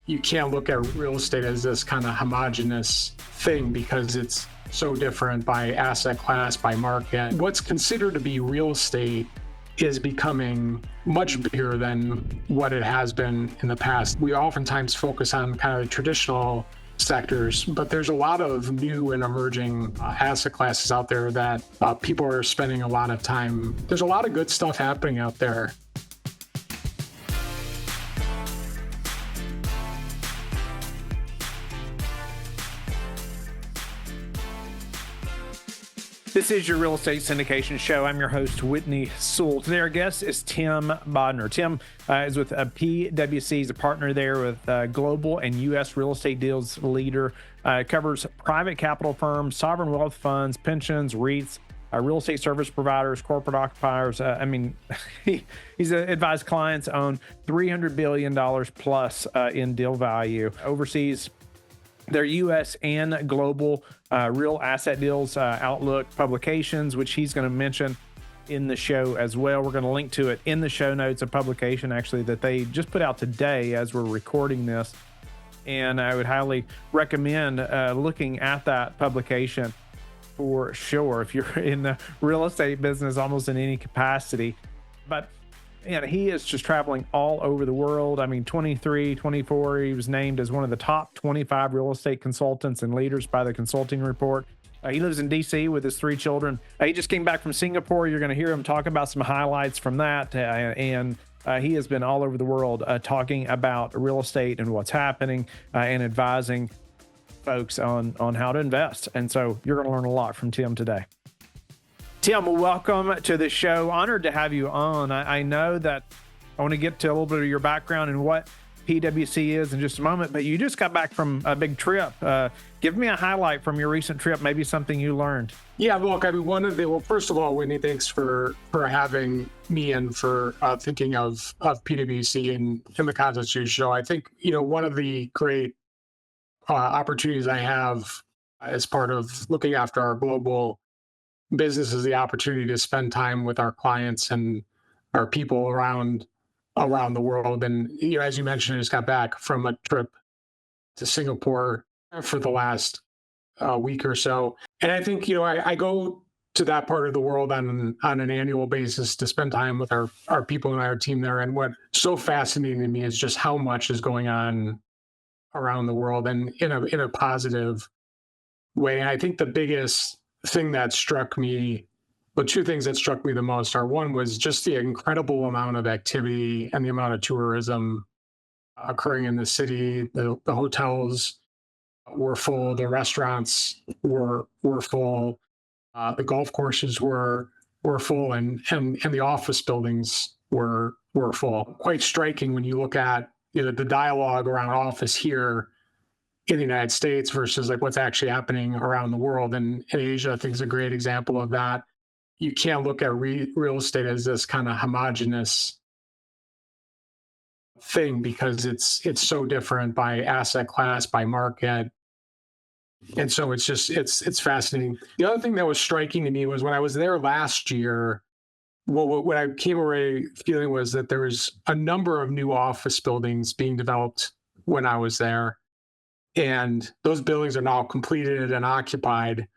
you can't look at real estate as this kind of homogenous thing because it's so different by asset class, by market. What's considered to be real estate is becoming much bigger than what it has been in the past. We oftentimes focus on kind of traditional sectors, but there's a lot of new and emerging asset classes out there that people are spending a lot of time. There's a lot of good stuff happening out there. This is your Real Estate Syndication Show. I'm your host, Whitney Sewell. Today, our guest is Tim Bodner. Tim is with PwC. He's a partner there with global and U.S. real estate deals leader. Covers private capital firms, sovereign wealth funds, pensions, REITs, real estate service providers, corporate occupiers. He's advised clients on $300 billion plus in deal value. Oversees their U.S. and global real asset deals outlook publications, which he's going to mention in the show as well. We're going to link to it in the show notes, a publication actually that they just put out today as we're recording this. And I would highly recommend looking at that publication for sure if you're in the real estate business almost in any capacity. But he is just traveling all over the world. 23, 24, he was named as one of the top 25 real estate consultants and leaders by the Consulting Report. He lives in D.C. with his 3 children. He just came back from Singapore. You're going to hear him talk about some highlights from that. And he has been all over the world talking about real estate and what's happening and advising folks on how to invest. And so you're going to learn a lot from Tim today. Tim, welcome to the show. Honored to have you on. I know that I want to get to a little bit of your background and what PwC is in just a moment, but you just got back from a big trip. Give me a highlight from your recent trip, maybe something you learned. Yeah, look, first of all, Whitney, thanks for having me and for thinking of PwC in the context of your show. I think, one of the great opportunities I have as part of looking after our global business is the opportunity to spend time with our clients and our people around the world. And, as you mentioned, I just got back from a trip to Singapore for the last week or so. And I think, I go to that part of the world on an annual basis to spend time with our people and our team there. And what's so fascinating to me is just how much is going on around the world and in a positive way. And I think the biggest thing that struck me, the 2 things that struck me the most are, one was just the incredible amount of activity and the amount of tourism occurring in the city. The hotels were full, the restaurants were full, the golf courses were full, and the office buildings were full. Quite striking when you look at the dialogue around office here in the United States versus like what's actually happening around the world. And Asia, I think, is a great example of that. You can't look at real estate as this kind of homogenous thing because it's so different by asset class, by market. And so it's fascinating. The other thing that was striking to me was when I was there last year, what I came away feeling was that there was a number of new office buildings being developed when I was there. And those buildings are now completed and occupied.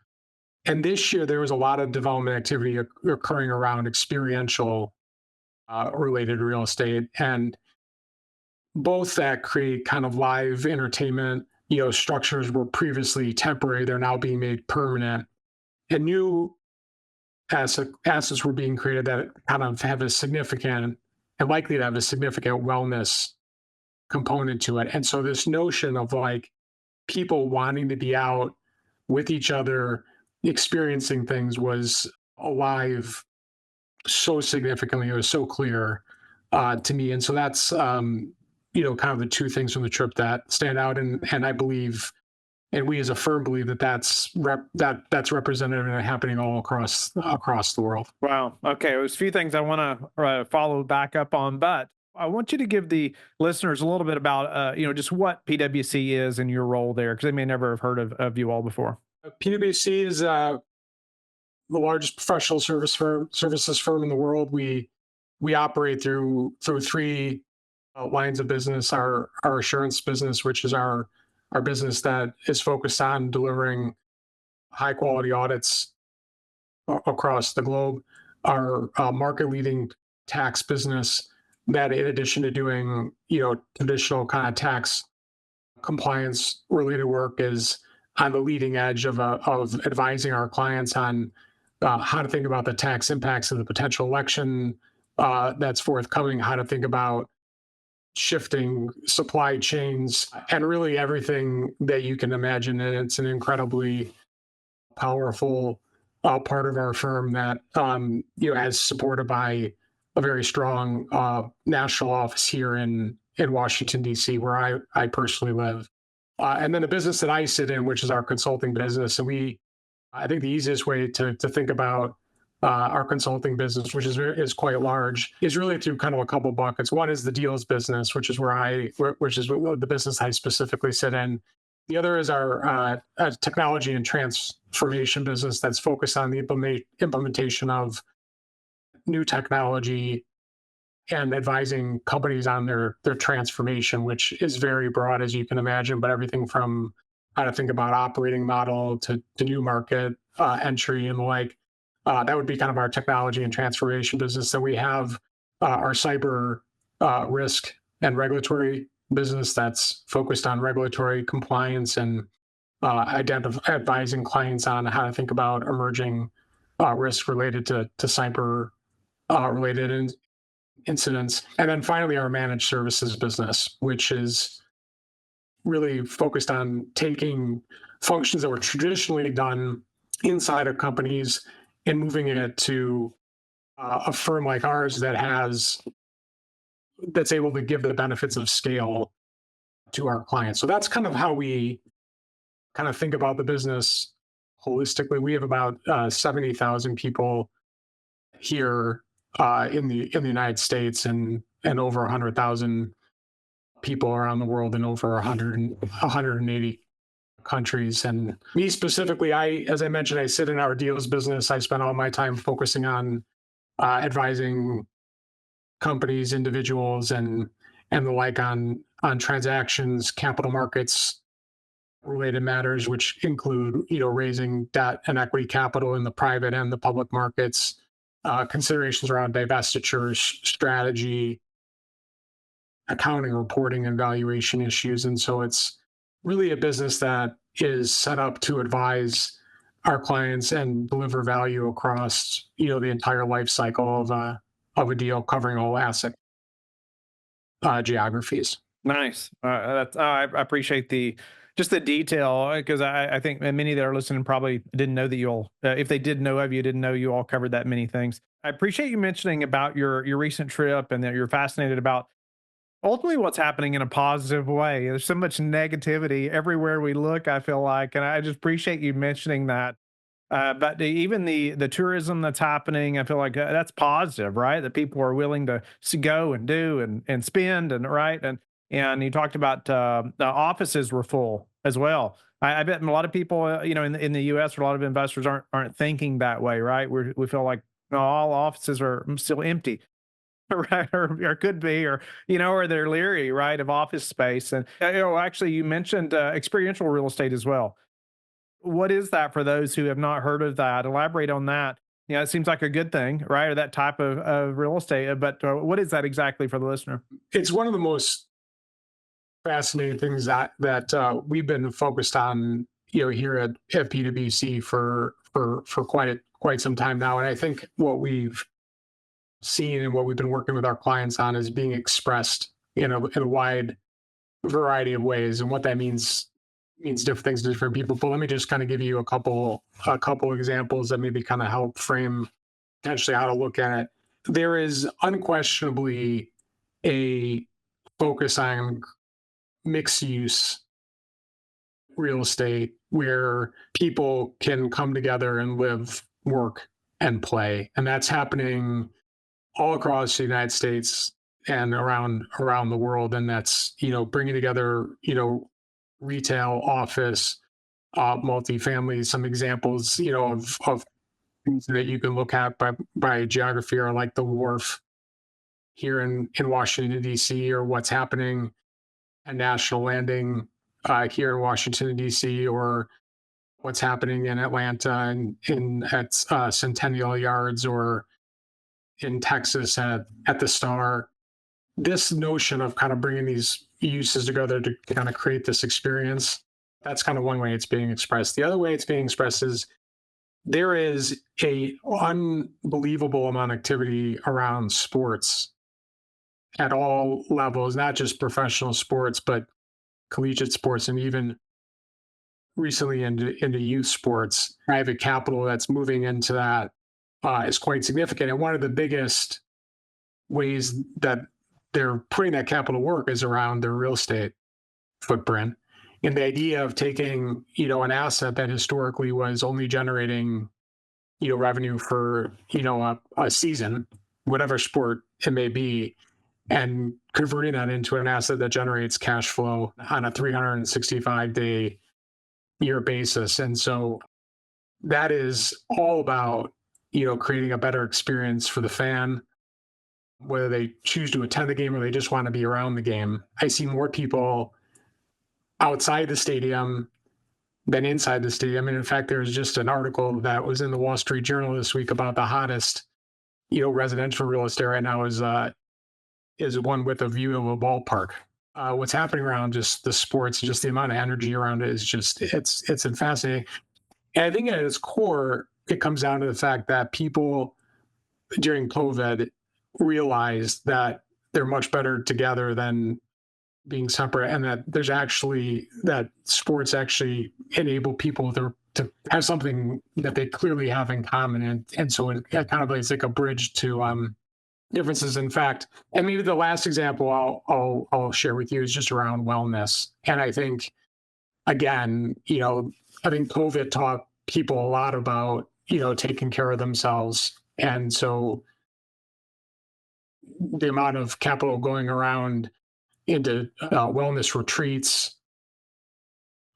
And this year, there was a lot of development activity occurring around experiential related real estate. And both that create kind of live entertainment, structures were previously temporary. They're now being made permanent. And new assets were being created that kind of have a significant and likely to have a significant wellness component to it. And so this notion of like people wanting to be out with each other, experiencing things was alive so significantly. It was so clear to me. And so that's, kind of the 2 things from the trip that stand out. And I believe, and we as a firm believe that's representative and happening all across the world. Wow. Okay. There's a few things I want to follow back up on, but I want you to give the listeners a little bit about, just what PwC is and your role there, because they may never have heard of you all before. PwC is the largest professional services firm in the world. We operate through 3 lines of business, our assurance business, which is our business that is focused on delivering high quality audits across the globe, our market leading tax business that, in addition to doing traditional kind of tax compliance related work, is on the leading edge of advising our clients on how to think about the tax impacts of the potential election that's forthcoming, how to think about shifting supply chains, and really everything that you can imagine. And it's an incredibly powerful part of our firm that is supported by a very strong national office here in Washington D.C., where I personally live. And then the business that I sit in, which is our consulting business, and I think the easiest way to think about our consulting business, which is quite large, is really through kind of a couple buckets. One is the deals business, which is the business I specifically sit in. The other is our technology and transformation business that's focused on the implementation of new technology and advising companies on their transformation, which is very broad, as you can imagine, but everything from how to think about operating model to new market entry and the like. That would be kind of our technology and transformation business. And we have our cyber risk and regulatory business that's focused on regulatory compliance and advising clients on how to think about emerging risks related to cyber related incidents. And then finally, our managed services business, which is really focused on taking functions that were traditionally done inside of companies and moving it to a firm like ours that's able to give the benefits of scale to our clients. So that's kind of how we kind of think about the business holistically. We have about 70,000 people here in the United States, and over 100,000 people around the world in over 180 countries. And me specifically, as I mentioned, I sit in our deals business. I spend all my time focusing on advising companies, individuals, and the like on transactions, capital markets related matters, which include raising debt and equity capital in the private and the public markets, considerations around divestiture strategy, accounting, reporting, and valuation issues. And so it's really a business that is set up to advise our clients and deliver value across the entire life cycle of a deal, covering all asset geographies. Nice. I appreciate just the detail, because I think many that are listening probably didn't know that you all, if they did know of you, didn't know you all covered that many things. I appreciate you mentioning about your recent trip and that you're fascinated about ultimately what's happening in a positive way. There's so much negativity everywhere we look, I feel like, and I just appreciate you mentioning that. But even the tourism that's happening, I feel like that's positive, right? That people are willing to go and do and spend, and right. And you talked about the offices were full as well. I bet a lot of people, in the U.S., a lot of investors aren't thinking that way, right? We feel like all offices are still empty, right? Or could be, or they're leery, right, of office space. And actually, you mentioned experiential real estate as well. What is that for those who have not heard of that? Elaborate on that. It seems like a good thing, right? Or that type of real estate. But what is that exactly for the listener? It's one of the most fascinating things that we've been focused on, here at PwC for quite some time now. And I think what we've seen and what we've been working with our clients on is being expressed in a wide variety of ways. And what that means different things to different people. But let me just kind of give you a couple examples that maybe kind of help frame potentially how to look at it. There is unquestionably a focus on mixed use real estate where people can come together and live, work, and play. And that's happening all across the United States and around the world. And that's, bringing together, retail, office, multifamily. Some examples, of things that you can look at by geography are like the Wharf here in Washington, D.C., or what's happening at National Landing here in Washington, D.C., or what's happening in Atlanta and at Centennial Yards, or in Texas at the Star. This notion of kind of bringing these uses together to kind of create this experience, that's kind of one way it's being expressed. The other way it's being expressed is there is a unbelievable amount of activity around sports at all levels, not just professional sports, but collegiate sports, and even recently into youth sports. Private capital that's moving into that is quite significant. And one of the biggest ways that they're putting that capital work is around their real estate footprint. And the idea of taking, an asset that historically was only generating, revenue for, a season, whatever sport it may be, and converting that into an asset that generates cash flow on a 365-day year basis. And so that is all about, creating a better experience for the fan, whether they choose to attend the game or they just want to be around the game. I see more people outside the stadium than inside the stadium. And in fact, there's just an article that was in the Wall Street Journal this week about the hottest, residential real estate right now is one with a view of a ballpark. What's happening around just the sports, just the amount of energy around it is just, it's fascinating. And I think at its core, it comes down to the fact that people during COVID realized that they're much better together than being separate, and that there's actually, that sports actually enable people to have something that they clearly have in common. And so it kind of is like a bridge to differences. In fact, and maybe the last example I'll share with you is just around wellness. And I think, again, I think COVID taught people a lot about, taking care of themselves. And so the amount of capital going around into wellness retreats,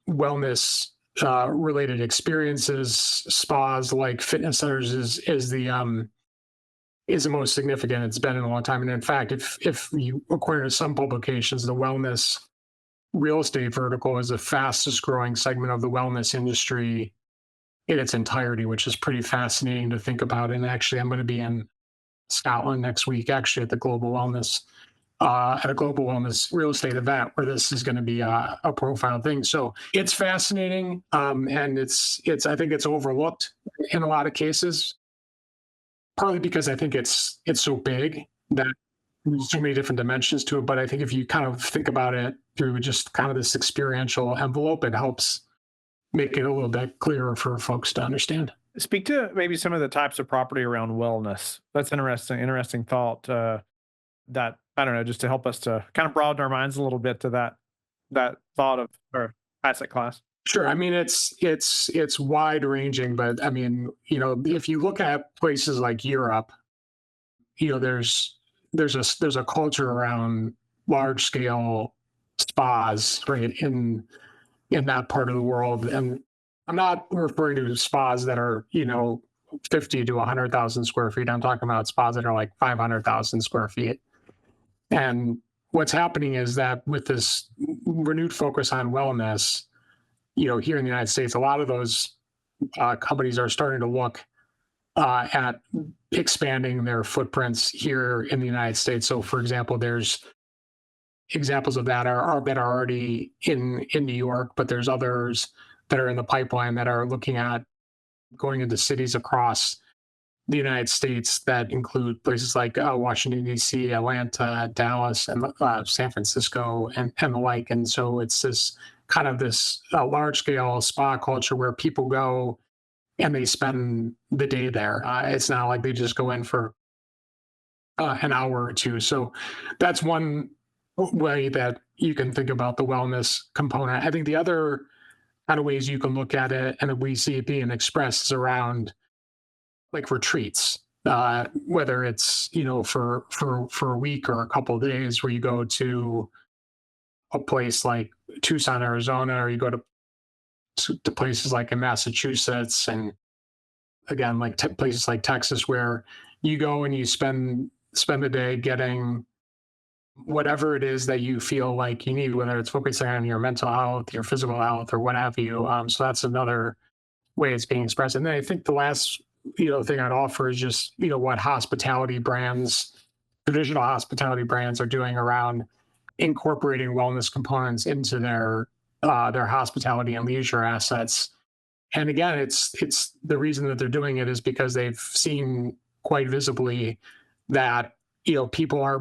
wellness related experiences, spas, like fitness centers is the most significant it's been in a long time. And in fact, if you, according to some publications, the wellness real estate vertical is the fastest growing segment of the wellness industry in its entirety, which is pretty fascinating to think about. And actually, I'm going to be in Scotland next week, actually at a global wellness real estate event where this is going to be a profile thing. So it's fascinating. And I think it's overlooked in a lot of cases, partly because I think it's so big that there's so many different dimensions to it. But I think if you kind of think about it through just kind of this experiential envelope, it helps make it a little bit clearer for folks to understand. Speak to maybe some of the types of property around wellness. That's interesting thought, that, I don't know, just to help us to kind of broaden our minds a little bit to that thought of, or asset class. Sure. I mean, it's wide ranging, but I mean, if you look at places like Europe, there's a culture around large scale spas, right, in that part of the world. And I'm not referring to spas that are, 50 to 100,000 square feet. I'm talking about spas that are like 500,000 square feet. And what's happening is that with this renewed focus on wellness, here in the United States, a lot of those companies are starting to look at expanding their footprints here in the United States. So, for example, there's examples of that are already in New York, but there's others that are in the pipeline that are looking at going into cities across the United States that include places like Washington, D.C., Atlanta, Dallas, and San Francisco, and the like. And so it's this kind of this large-scale spa culture where people go and they spend the day there. It's not like they just go in for an hour or two. So that's one way that you can think about the wellness component. I think the other kind of ways you can look at it, and we see it being expressed, is around like retreats, whether it's, for a week or a couple of days, where you go to a place like Tucson, Arizona, or you go to places like in Massachusetts, and again, like places like Texas, where you go and you spend spend the day getting whatever it is that you feel like you need, whether it's focusing on your mental health, your physical health, or what have you. So that's another way it's being expressed. And then I think the last, thing I'd offer is just, what traditional hospitality brands are doing around incorporating wellness components into their hospitality and leisure assets. And again, it's the reason that they're doing it is because they've seen quite visibly that people are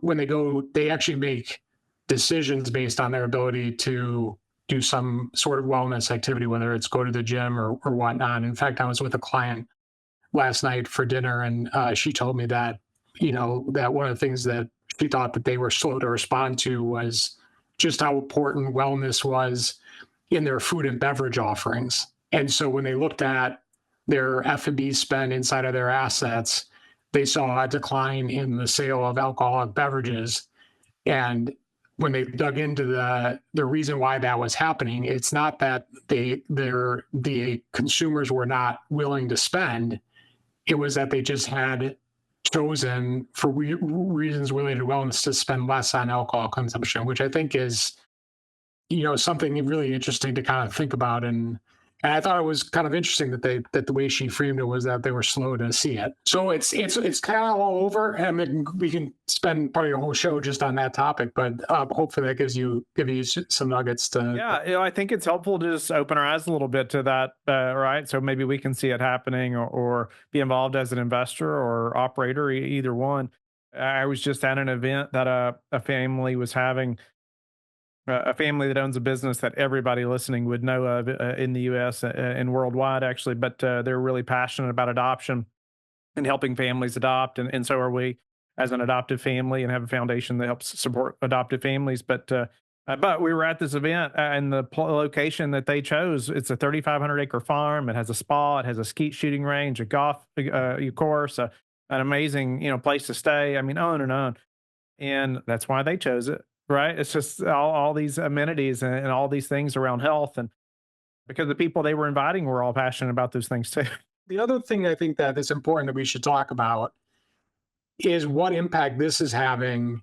when they go, they actually make decisions based on their ability to do some sort of wellness activity, whether it's go to the gym or whatnot. In fact, I was with a client last night for dinner, and she told me that that one of the things that she thought that they were slow to respond to was just how important wellness was in their food and beverage offerings. And so when they looked at their F&B spend inside of their assets, they saw a decline in the sale of alcoholic beverages. And when they dug into the reason why that was happening, it's not that the consumers were not willing to spend. It was that they just had chosen, for reasons related to wellness, to spend less on alcohol consumption, which I think is, something really interesting to kind of think about. And I thought it was kind of interesting that the way she framed it was that they were slow to see it. So it's kind of all over. I mean, we can spend probably a whole show just on that topic, but hopefully that give you some nuggets to. Yeah, I think it's helpful to just open our eyes a little bit to that, right? So maybe we can see it happening, or be involved as an investor or operator, either one. I was just at an event that a family was having. A family that owns a business that everybody listening would know of in the U.S. And worldwide, actually, but they're really passionate about adoption and helping families adopt, and so are we as an adoptive family, and have a foundation that helps support adoptive families. But we were at this event, and the location that they chose, it's a 3,500 acre farm. It has a spa, it has a skeet shooting range, a golf course, an amazing place to stay. I mean, on and on, and that's why they chose it. Right. It's just all these amenities and all these things around health. And because the people they were inviting were all passionate about those things too. The other thing I think that is important that we should talk about is what impact this is having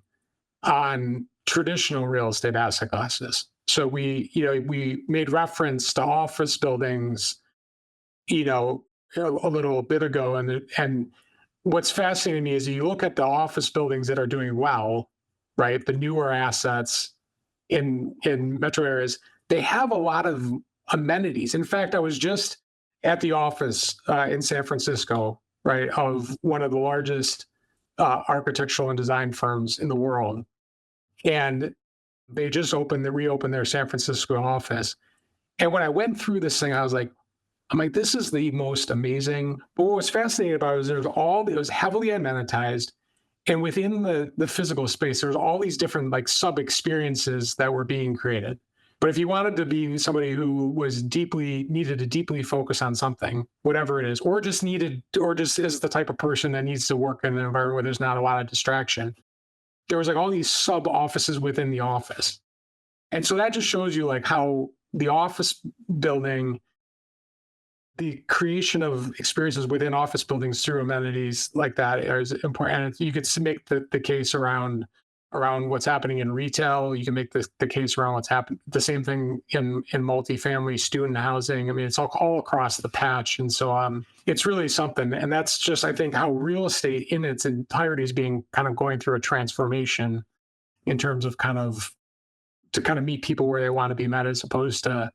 on traditional real estate asset classes. So we made reference to office buildings, a little bit ago. And what's fascinating to me is you look at the office buildings that are doing well, right? The newer assets in metro areas, they have a lot of amenities. In fact, I was just at the office in San Francisco, right, of one of the largest architectural and design firms in the world. And they just reopened their San Francisco office. And when I went through this thing, I'm like, this is the most amazing. But what was fascinating about it was it was heavily amenitized. And within the physical space, there's all these different sub experiences that were being created. But if you wanted to be somebody who was needed to deeply focus on something, whatever it is, or just is the type of person that needs to work in an environment where there's not a lot of distraction, there was all these sub offices within the office. And so that just shows you how the office building, the creation of experiences within office buildings through amenities like that is important. And you could make the case around what's happening in retail. You can make the case around what's happened. The same thing in multifamily student housing. I mean, it's all across the patch. And so it's really something. And that's just, I think, how real estate in its entirety is being kind of going through a transformation in terms of to meet people where they want to be met as opposed to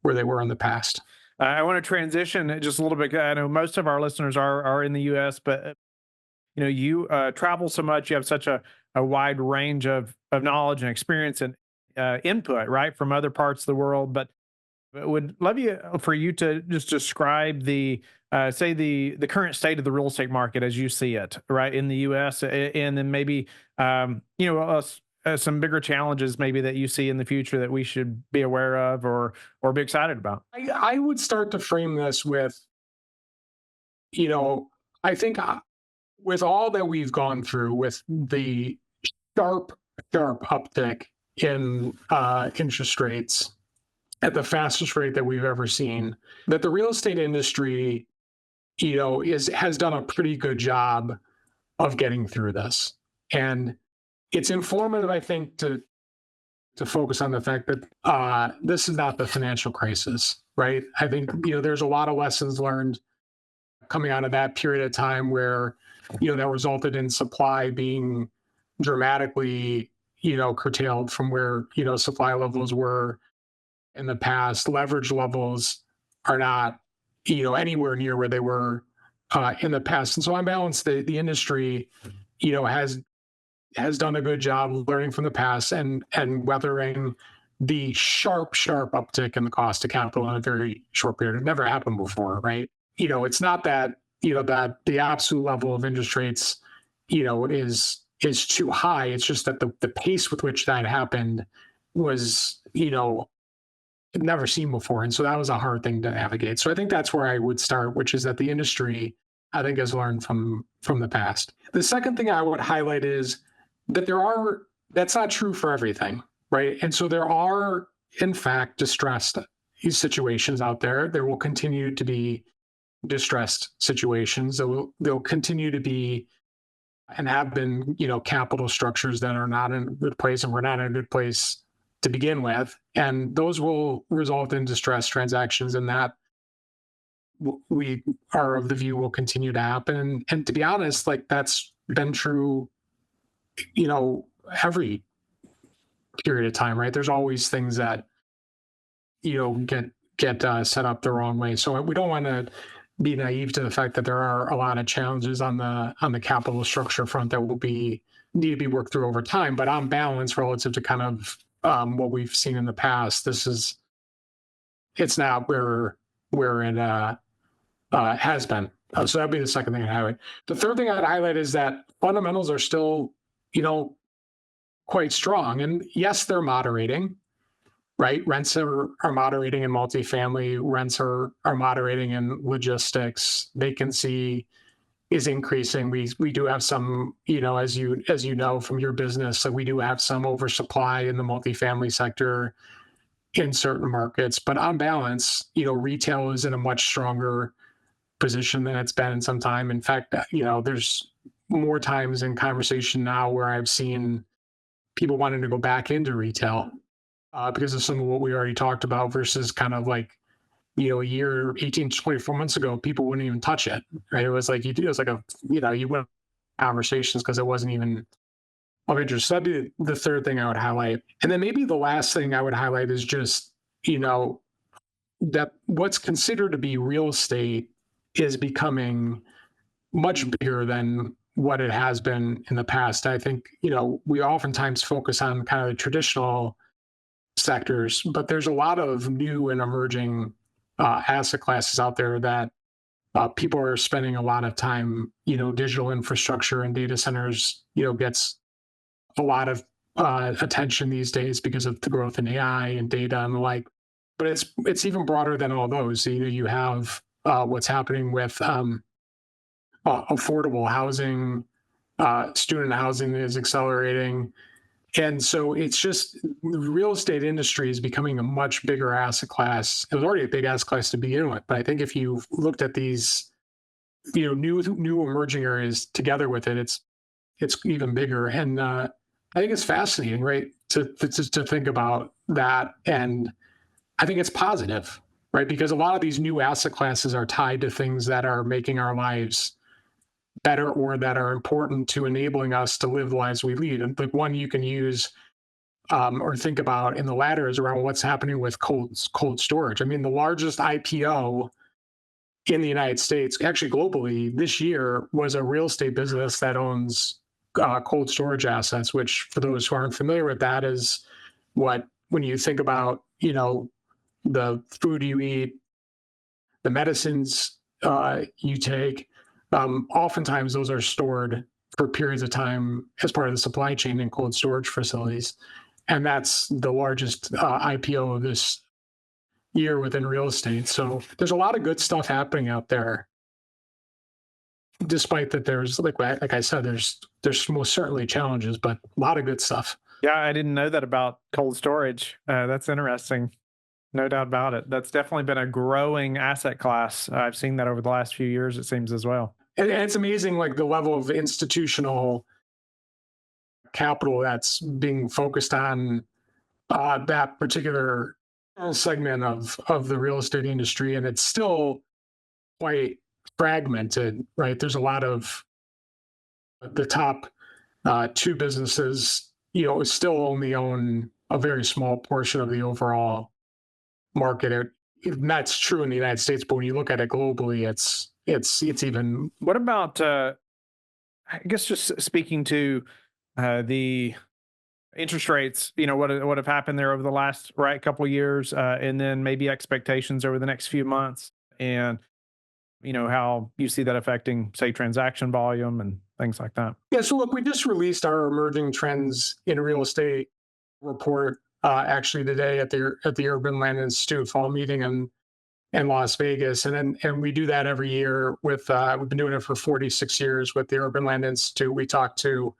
where they were in the past. I want to transition just a little bit. I know most of our listeners are in the U.S., but you travel so much. You have such a wide range of knowledge and experience and input, right, from other parts of the world. But would love for you to just describe the current state of the real estate market as you see it, right, in the U.S. And then maybe some bigger challenges maybe that you see in the future that we should be aware of or be excited about. I would start to frame this with, I think with all that we've gone through, with the sharp uptick in interest rates at the fastest rate that we've ever seen, that the real estate industry, has done a pretty good job of getting through this. And it's informative, I think, to focus on the fact that this is not the financial crisis, right? I think there's a lot of lessons learned coming out of that period of time where that resulted in supply being dramatically curtailed from where supply levels were in the past. Leverage levels are not anywhere near where they were in the past. And so on balance, the industry has done a good job learning from the past and weathering the sharp uptick in the cost of capital in a very short period. It never happened before, right? It's not that that the absolute level of interest rates is too high. It's just that the pace with which that happened was never seen before, and so that was a hard thing to navigate. So I think that's where I would start, which is that the industry, I think, has learned from the past. The second thing I would highlight is that that's not true for everything, right? And so there are, in fact, distressed situations out there. There will continue to be distressed situations. There'll continue to be and have been, capital structures that are not in a good place, and we're not in a good place to begin with. And those will result in distressed transactions, and that we are of the view will continue to happen. And to be honest, like that's been true, every period of time, right? There's always things that, get set up the wrong way. So we don't want to be naive to the fact that there are a lot of challenges on the capital structure front that will need to be worked through over time. But on balance, relative to kind of what we've seen in the past, it's not where it has been. So that'd be the second thing I'd highlight. The third thing I'd highlight is that fundamentals are still, quite strong. And yes, they're moderating, right? Rents are moderating in multifamily. Rents are moderating in logistics. Vacancy is increasing. We do have some, as you know from your business, so we do have some oversupply in the multifamily sector in certain markets. But on balance, retail is in a much stronger position than it's been in some time. In fact, there's more times in conversation now where I've seen people wanting to go back into retail because of some of what we already talked about versus kind of like, a year, 18 to 24 months ago, people wouldn't even touch it, right? It was like, you went conversations because it wasn't even of interest. So that'd be the third thing I would highlight. And then maybe the last thing I would highlight is just, that what's considered to be real estate is becoming much bigger than what it has been in the past. I think, we oftentimes focus on kind of the traditional sectors, but there's a lot of new and emerging asset classes out there that people are spending a lot of time. Digital infrastructure and data centers, gets a lot of attention these days because of the growth in AI and data and the like. But it's even broader than all those. You have what's happening with affordable housing, student housing is accelerating. And so it's just the real estate industry is becoming a much bigger asset class. It was already a big asset class to begin with, but I think if you looked at these, new emerging areas together with it, it's even bigger. And I think it's fascinating, right, to think about that. And I think it's positive, right, because a lot of these new asset classes are tied to things that are making our lives better or that are important to enabling us to live the lives we lead. And like one you can use or think about in the latter is around what's happening with cold storage. I mean, the largest IPO in the United States, actually globally, this year was a real estate business that owns cold storage assets, which for those who aren't familiar with that is when you think about, the food you eat, the medicines you take, oftentimes those are stored for periods of time as part of the supply chain in cold storage facilities. And that's the largest IPO of this year within real estate. So there's a lot of good stuff happening out there, despite that there's, like I said, there's most certainly challenges, but a lot of good stuff. Yeah, I didn't know that about cold storage. That's interesting. No doubt about it. That's definitely been a growing asset class. I've seen that over the last few years, it seems as well. and it's amazing, like the level of institutional capital that's being focused on that particular segment of the real estate industry, and it's still quite fragmented, right? There's a lot of the top two businesses, still only own a very small portion of the overall market. And that's true in the United States, but when you look at it globally, it's even. What about, I guess, just speaking to the interest rates, what have happened there over the last couple of years, and then maybe expectations over the next few months, and how you see that affecting, say, transaction volume and things like that. Yeah, so look, we just released our emerging trends in real estate report actually today at the Urban Land Institute fall meeting in Las Vegas, and we do that every year with we've been doing it for 46 years with the Urban Land Institute. We talk to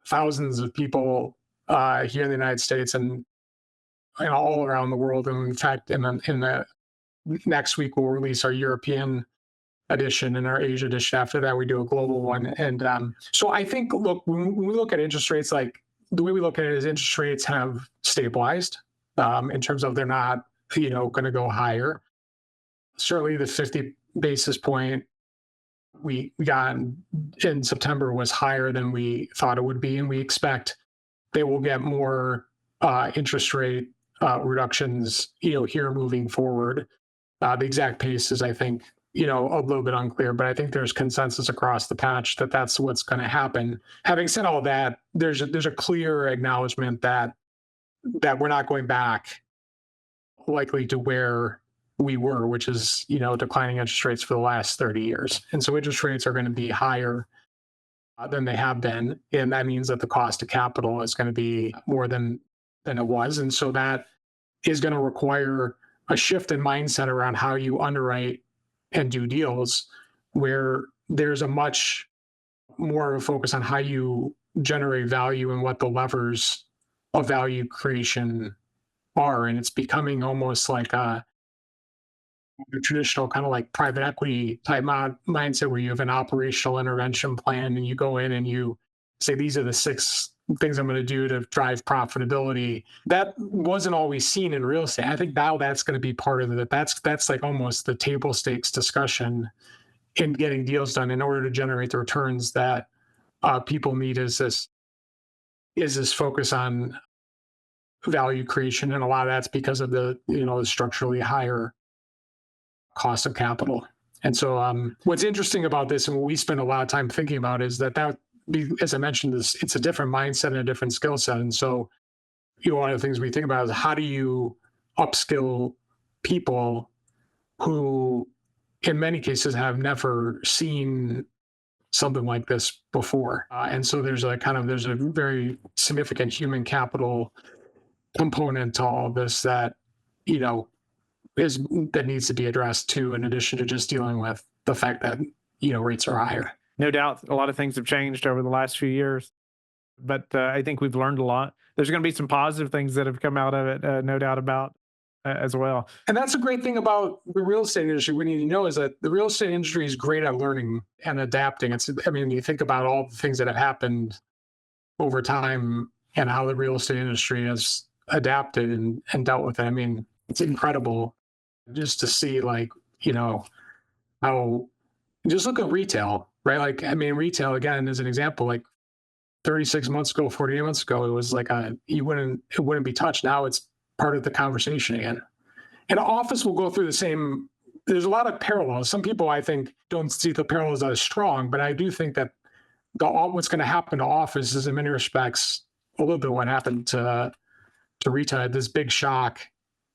thousands of people here in the United States and all around the world. And in fact, in the next week we'll release our European edition and our Asia edition. After that, we do a global one. And so I think, look, when we look at interest rates, like the way we look at it is interest rates have stabilized in terms of they're not, going to go higher. Certainly the 50 basis point we got in September was higher than we thought it would be. And we expect they will get more interest rate reductions, here moving forward. The exact pace is, I think, a little bit unclear, but I think there's consensus across the patch that that's what's going to happen. Having said all that, there's a clear acknowledgement that we're not going back likely to where we were, which is, declining interest rates for the last 30 years. And so interest rates are going to be higher than they have been. And that means that the cost of capital is going to be more than it was. And so that is going to require a shift in mindset around how you underwrite and do deals, where there's a much more of a focus on how you generate value and what the levers of value creation are. And it's becoming almost like a traditional kind of like private equity type mindset where you have an operational intervention plan and you go in and you say, these are the 6 things I'm going to do to drive profitability. That wasn't always seen in real estate. I think now that's going to be part of it. That's like almost the table stakes discussion in getting deals done in order to generate the returns that people need. Is this focus on value creation, and a lot of that's because of the the structurally higher cost of capital. And so what's interesting about this, and what we spend a lot of time thinking about, is that as I mentioned, it's a different mindset and a different skill set. And so, one of the things we think about is how do you upskill people who, in many cases, have never seen something like this before. And so there's a very significant human capital component to all of this that, that needs to be addressed too, in addition to just dealing with the fact that, rates are higher. No doubt a lot of things have changed over the last few years, but I think we've learned a lot. There's going to be some positive things that have come out of it, no doubt about as well. And that's a great thing about the real estate industry. We need to know is that the real estate industry is great at learning and adapting. You think about all the things that have happened over time and how the real estate industry has adapted and dealt with it. It's incredible just to see, how, just look at retail, right? Retail, again, as an example, 36 months ago, 48 months ago, it was it wouldn't be touched. Now it's part of the conversation again. And office will go through the same. There's a lot of parallels. Some people, I think, don't see the parallels as strong, but I do think that what's going to happen to office is, in many respects, a little bit what happened to retail, this big shock,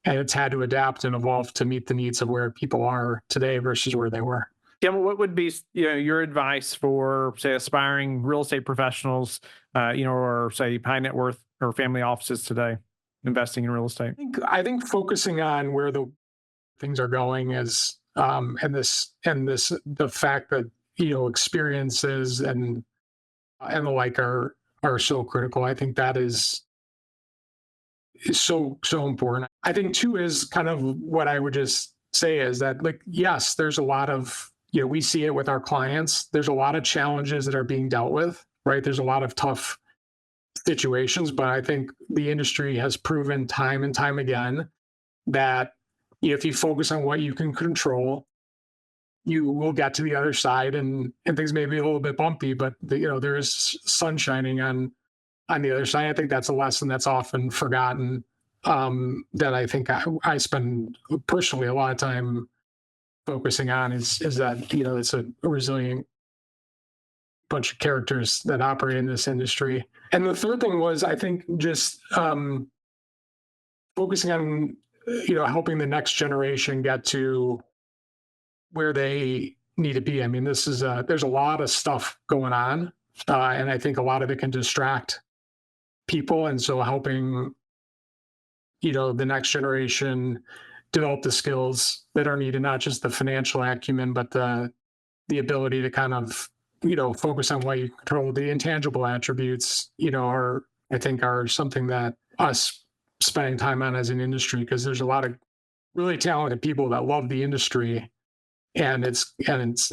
and it's had to adapt and evolve to meet the needs of where people are today versus where they were. Tim, what would be your advice for, say, aspiring real estate professionals, or say high net worth or family offices today, investing in real estate? I think focusing on where the things are going is, and the fact that experiences and the like are so critical. I think that is so important. I think too is kind of what I would just say is that, yes, there's a lot of we see it with our clients. There's a lot of challenges that are being dealt with, right? There's a lot of tough situations, but I think the industry has proven time and time again that if you focus on what you can control, you will get to the other side, and things may be a little bit bumpy, but there is sun shining on the other side. I think that's a lesson that's often forgotten. That I think I spend personally a lot of time focusing on is that it's a resilient bunch of characters that operate in this industry. And the third thing was, I think, just focusing on helping the next generation get to where they need to be. I mean, there's a lot of stuff going on, and I think a lot of it can distract people. And so helping the next generation develop the skills that are needed, not just the financial acumen, but the ability to kind of focus on what you control. The intangible attributes I think are something that us spending time on as an industry, because there's a lot of really talented people that love the industry, and it's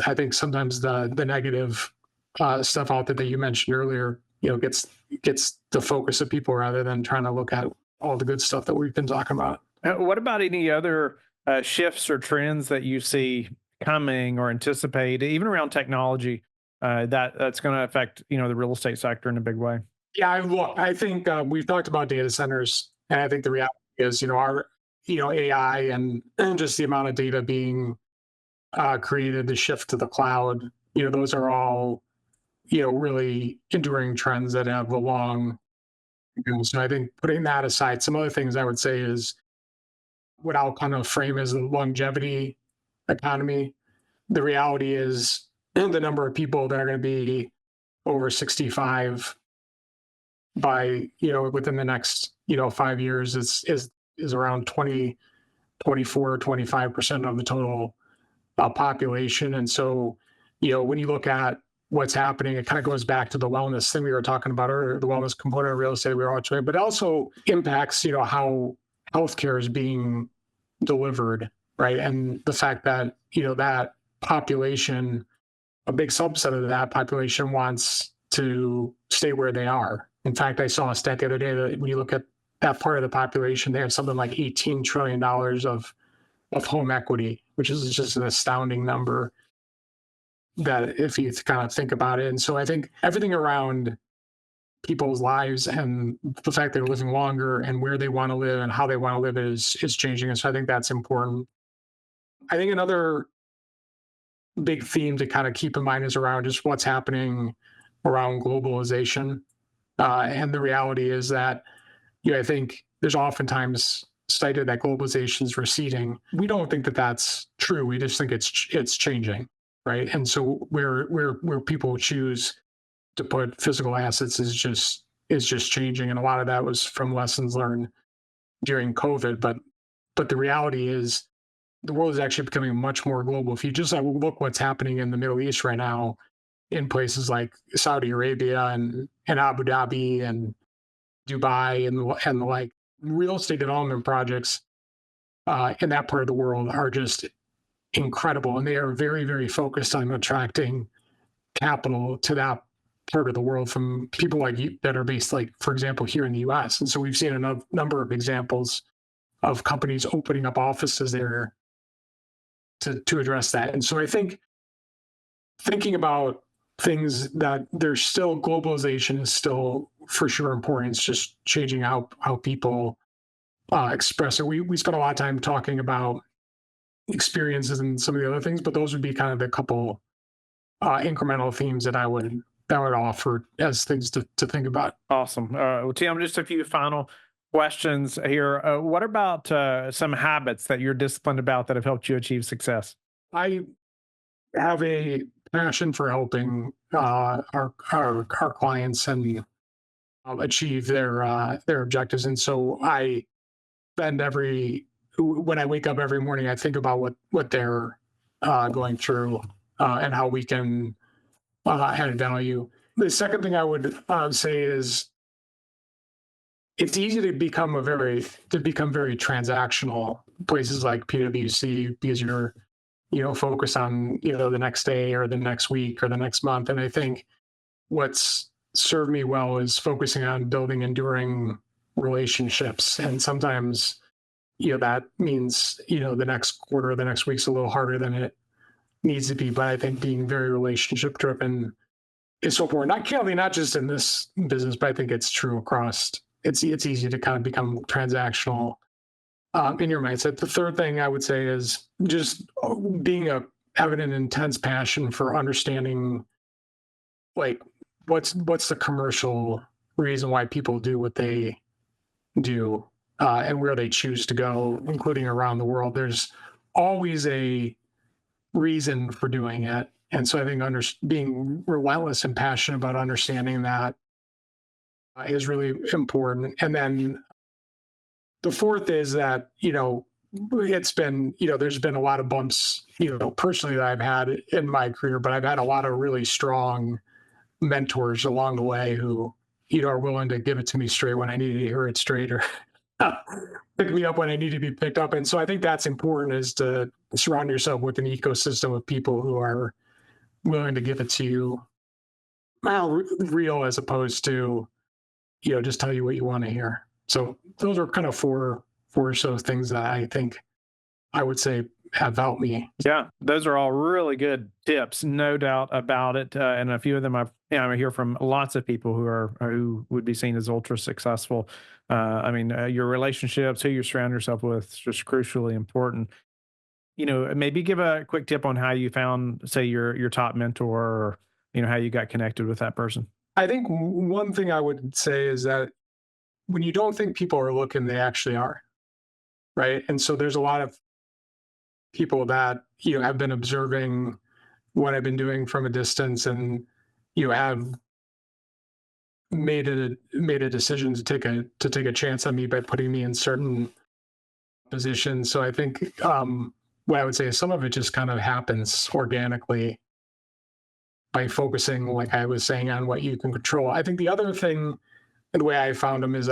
I think sometimes the negative stuff out there that you mentioned earlier gets the focus of people rather than trying to look at all the good stuff that we've been talking about. What about any other shifts or trends that you see coming or anticipate, even around technology, that's going to affect the real estate sector in a big way? Yeah, I think we've talked about data centers, and I think the reality is our AI and just the amount of data being created, the shift to the cloud. Those are all really enduring trends that have a long. So I think putting that aside, some other things I would say is what I'll kind of frame as the longevity economy. The reality is the number of people that are going to be over 65 by within the next 5 years is around 24-25% of the total population. And so when you look at what's happening, it kind of goes back to the wellness thing we were talking about earlier, the wellness component of real estate we were all talking, but it also impacts how healthcare is being delivered, right? And the fact that that population, a big subset of that population, wants to stay where they are. In fact, I saw a stat the other day that when you look at that part of the population, they have something like $18 trillion of home equity, which is just an astounding number that if you kind of think about it. And so I think everything around people's lives and the fact they're living longer and where they want to live and how they want to live is changing. And so I think that's important. I think another big theme to kind of keep in mind is around just what's happening around globalization. And the reality is that, I think there's oftentimes cited that globalization is receding. We don't think that that's true. We just think it's changing, right? And so where people choose to put physical assets is just changing, and a lot of that was from lessons learned during COVID. But the reality is, the world is actually becoming much more global. If you just look what's happening in the Middle East right now, in places like Saudi Arabia and Abu Dhabi and Dubai and like real estate development projects in that part of the world are just incredible, and they are very, very focused on attracting capital to that part of the world from people like you that are based, like, for example, here in the US. And so we've seen a number of examples of companies opening up offices there to address that. And so I think thinking about things that there's still globalization is still for sure important. It's just changing how people express it. We spent a lot of time talking about experiences and some of the other things, but those would be kind of the couple incremental themes that I would offer as things to think about. Awesome. Well, Tim, just a few final questions here. What about some habits that you're disciplined about that have helped you achieve success? I have a passion for helping our clients and achieve their objectives, and so I spend when I wake up every morning, I think about what they're going through and how we can add value. The second thing I would say is it's easy to become very transactional. Places like PwC, because you're focus on, the next day or the next week or the next month. And I think what's served me well is focusing on building enduring relationships. And sometimes, that means, the next quarter, the next week's a little harder than it needs to be. But I think being very relationship driven is so important. Not just in this business, but I think it's true across. It's easy to kind of become transactional in your mindset. The third thing I would say is just having an intense passion for understanding, like, what's the commercial reason why people do what they do, and where they choose to go, including around the world. There's always a reason for doing it. And so I think being relentless and passionate about understanding that is really important. And then the fourth is that, it's been, there's been a lot of bumps, personally that I've had in my career, but I've had a lot of really strong mentors along the way who, are willing to give it to me straight when I need to hear it straight, or pick me up when I need to be picked up. And so I think that's important, is to surround yourself with an ecosystem of people who are willing to give it to you real, as opposed to, just tell you what you want to hear. So those are kind of four or so things that I think I would say have helped me. Yeah, those are all really good tips, no doubt about it. And a few of them I hear from lots of people who would be seen as ultra successful. Your relationships, who you surround yourself with, is just crucially important. Maybe give a quick tip on how you found, say, your top mentor, or how you got connected with that person. I think one thing I would say is that when you don't think people are looking, they actually are, right? And so there's a lot of people that have been observing what I've been doing from a distance, and have made a decision to take a chance on me by putting me in certain positions. So I think what I would say is some of it just kind of happens organically by focusing, like I was saying, on what you can control. I think the other thing, and the way I found them, is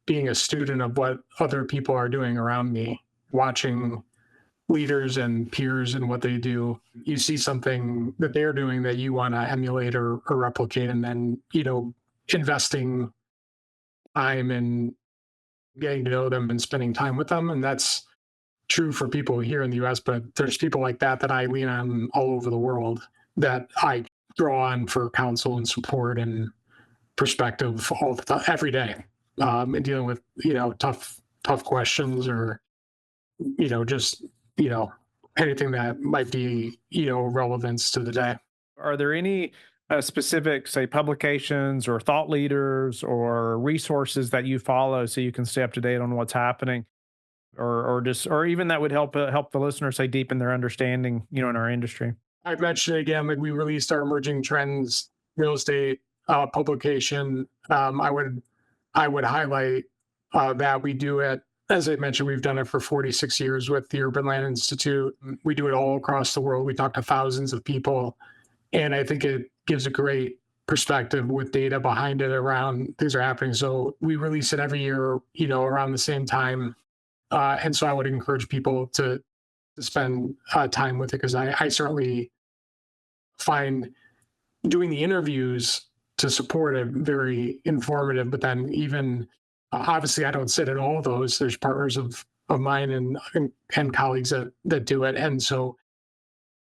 being a student of what other people are doing around me, watching leaders and peers and what they do. You see something that they're doing that you want to emulate or replicate, and then, investing time and getting to know them and spending time with them. And that's true for people here in the US, but there's people like that I lean on all over the world, that I draw on for counsel and support and perspective every day, and dealing with, tough questions, or, just, anything that might be, relevance to the day. Are there any specific, say, publications or thought leaders or resources that you follow so you can stay up to date on what's happening, or even that would help the listener, say, deepen their understanding, in our industry? I mentioned again, like, we released our emerging trends real estate publication. I would highlight that. We do it, as I mentioned, we've done it for 46 years with the Urban Land Institute. We do it all across the world. We talk to thousands of people, and I think it gives a great perspective with data behind it around things are happening. So we release it every year, around the same time. And so I would encourage people to spend time with it, because I certainly find doing the interviews to support it very informative. But then even obviously, I don't sit in all of those. There's partners of mine and colleagues that do it. And so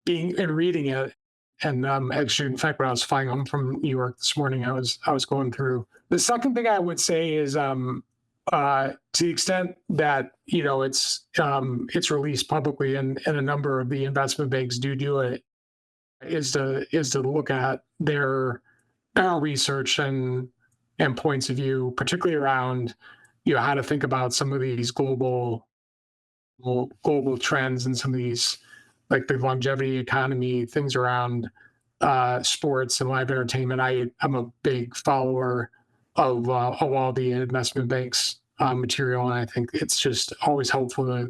being and reading it, and actually, in fact, when I was flying home from New York this morning, I was going through. The second thing I would say is, to the extent that it's released publicly, and a number of the investment banks do it, is to look at their research and points of view, particularly around how to think about some of these global trends, and some of these, like the longevity economy, things around sports and live entertainment. I'm a big follower of all the investment banks material, and I think it's just always helpful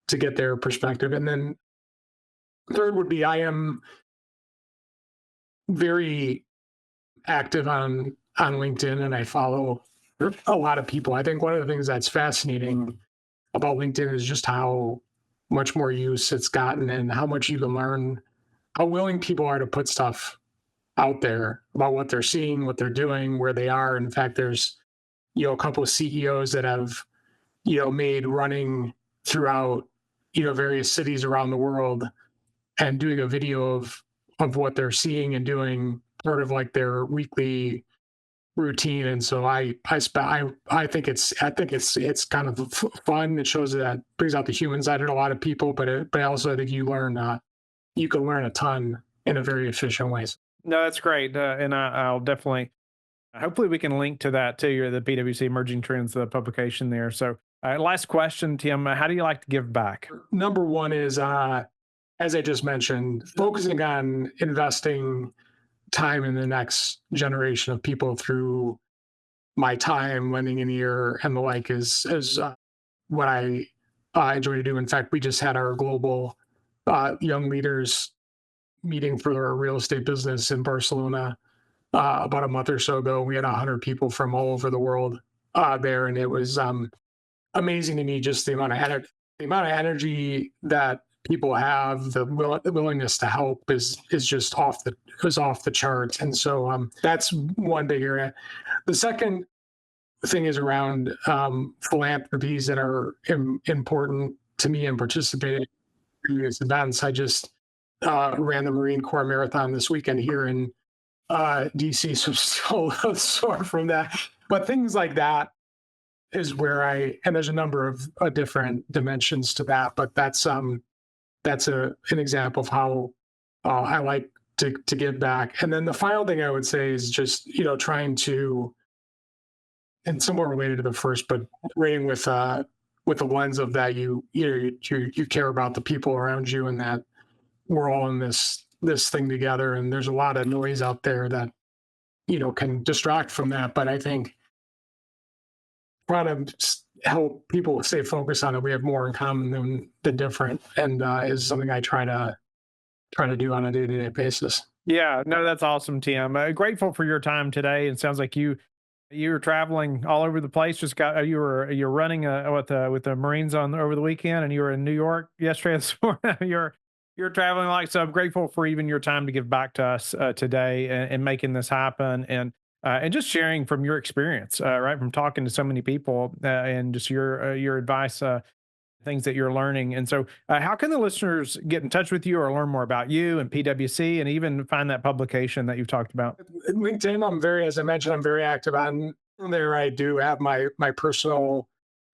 to get their perspective. And then third would be, I am very active on LinkedIn, and I follow a lot of people. I think one of the things that's fascinating about LinkedIn is just how much more use it's gotten, and how much you can learn, how willing people are to put stuff out there about what they're seeing, what they're doing, where they are. In fact, there's, a couple of CEOs that have, made running throughout, various cities around the world and doing a video of what they're seeing and doing, sort of like their weekly routine. And so I think it's kind of fun. It shows that brings out the human side in a lot of people, but also I think you can learn a ton in a very efficient way. No, that's great. And I'll definitely, hopefully we can link to that too, the PwC Emerging Trends, the publication there. So last question, Tim, how do you like to give back? Number one is, as I just mentioned, focusing on investing time in the next generation of people through my time, lending an ear, and the like is what I enjoy to do. In fact, we just had our global young leaders meeting for our real estate business in Barcelona about a month or so ago. We had 100 people from all over the world there, and it was amazing to me just the amount of energy that people have. The willingness to help is just off the charts. And so that's one big area. The second thing is around philanthropies that are important to me and participating in these events. I just ran the Marine Corps Marathon this weekend here in DC, so still a little sore from that. But things like that is where and there's a number of different dimensions to that, but that's an example of how I like to give back. And then the final thing I would say is just, trying to, and somewhat related to the first, but rating with the lens of that you care about the people around you, and that we're all in this thing together. And there's a lot of noise out there that, can distract from that. But I think trying to help people stay focused on it, we have more in common than different, and is something I try to do on a day-to-day basis. Yeah, no, that's awesome, Tim. Grateful for your time today. It sounds like you were traveling all over the place. You're running with the Marines over the weekend, and you were in New York yesterday. This morning. You're traveling like, so I'm grateful for even your time to give back to us today and making this happen, and just sharing from your experience, right? From talking to so many people and just your advice, things that you're learning. And so how can the listeners get in touch with you or learn more about you and PwC, and even find that publication that you've talked about? LinkedIn, as I mentioned, I'm very active on there. I do have my personal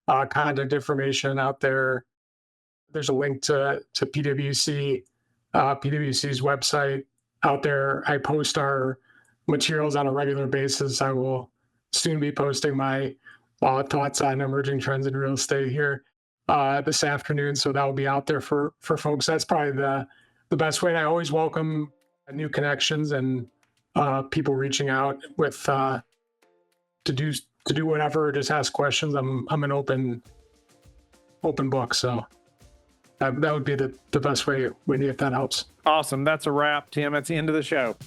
contact information out there. There's a link to PwC's website out there. I post our materials on a regular basis. I will soon be posting my thoughts on emerging trends in real estate here this afternoon. So that will be out there for folks. That's probably the best way. And I always welcome new connections and people reaching out with to do whatever, just ask questions. I'm an open book. So that would be the best way, Whitney, if that helps. Awesome. That's a wrap, Tim. That's the end of the show.